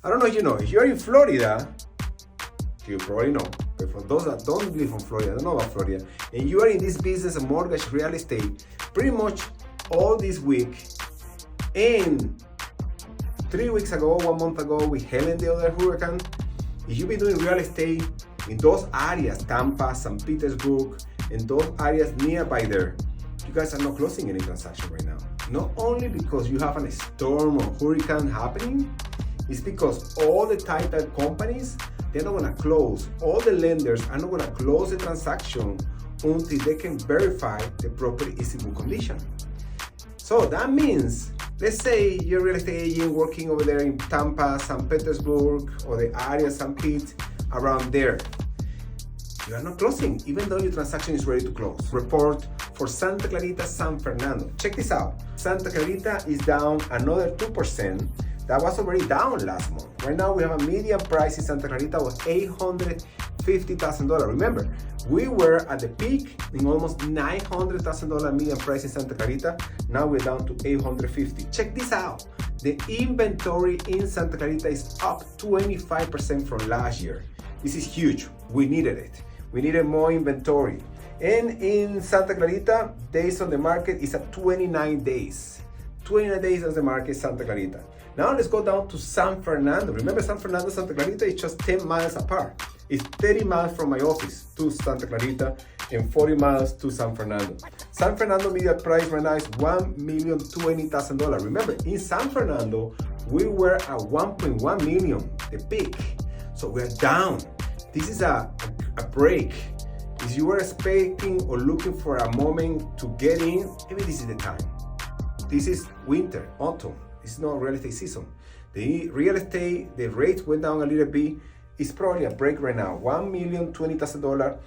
I don't know if you know, if you're in Florida, you probably know, but for those that don't live in Florida, don't know about Florida, and you are in this business of mortgage real estate, pretty much all this week, and 3 weeks ago, 1 month ago, with Helen, the other hurricane, if you've been doing real estate in those areas, Tampa, St. Petersburg, and those areas nearby there, you guys are not closing any transaction right now. Not only because you have a storm or hurricane happening, it's because all the title companies, they're not gonna close. All the lenders are not gonna close the transaction until they can verify the property is in good condition. So that means, let's say you're a real estate agent working over there in Tampa, St. Petersburg, or the area, St. Pete, around there. You are not closing, even though your transaction is ready to close. Report for Santa Clarita, San Fernando. Check this out. Santa Clarita is down another 2%. That was already down last month. Right now we have a median price in Santa Clarita was $850,000. Remember, we were at the peak in almost $900,000 median price in Santa Clarita. Now we're down to $850,000. Check this out. The inventory in Santa Clarita is up 25% from last year. This is huge. We needed it. We needed more inventory. And in Santa Clarita, days on the market is at 29 days. 29 days on the market, Santa Clarita. Now let's go down to San Fernando. Remember, San Fernando, Santa Clarita is just 10 miles apart. It's 30 miles from my office to Santa Clarita and 40 miles to San Fernando. San Fernando median price right now is $1,020,000. Remember, in San Fernando, we were at 1.1 million, the peak. So we're down. This is a break. If you were expecting or looking for a moment to get in, maybe this is the time. This is winter, autumn. It's not real estate season. The real estate, the rates went down a little bit. It's probably a break right now. $1,020,000.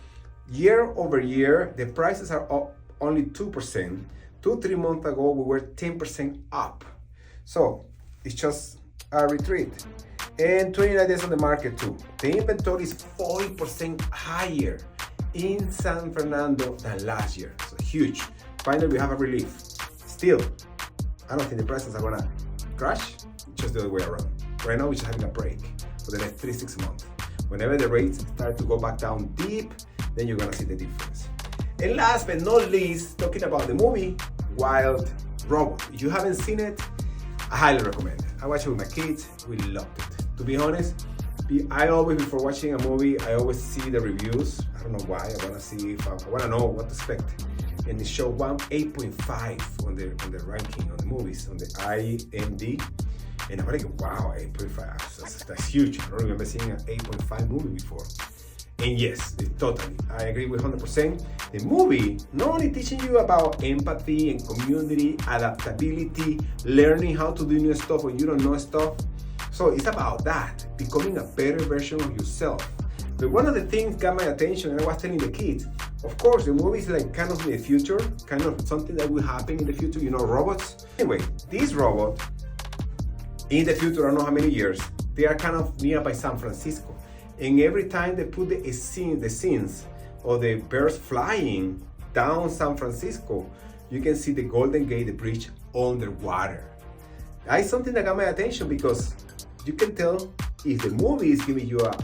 Year over year, the prices are up only 2%. 2-3 months ago, we were 10% up. So it's just a retreat. And 29 days on the market too. The inventory is 40% higher in San Fernando than last year. So huge. Finally, we have a relief. Still, I don't think the prices are gonna crash, just the other way around. Right now, we're just having a break for the next 3-6 months. Whenever the rates start to go back down deep, then you're gonna see the difference. And last but not least, talking about the movie, Wild Robot. If you haven't seen it, I highly recommend it. I watched it with my kids, we loved it. To be honest, I always, before watching a movie, I always see the reviews. I don't know why, I wanna know what to expect. And it showed 8.5 on the ranking on the movies, on the IMDb. And I'm like, wow, 8.5, that's huge. I don't remember seeing an 8.5 movie before. And yes, totally, I agree with 100%. The movie not only teaching you about empathy and community, adaptability, learning how to do new stuff when you don't know stuff. So it's about that, becoming a better version of yourself. But one of the things got my attention, and I was telling the kids, of course, the movie is like kind of in the future, kind of something that will happen in the future, you know, robots. Anyway, this robot, in the future, I don't know how many years, they are kind of nearby San Francisco. And every time they put the scenes of the birds flying down San Francisco, you can see the Golden Gate, the bridge underwater. That is something that got my attention because you can tell if the movie is giving you a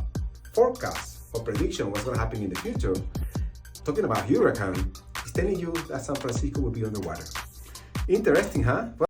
forecast or prediction of what's going to happen in the future. Talking about hurricane, it's telling you that San Francisco will be underwater. Interesting, huh?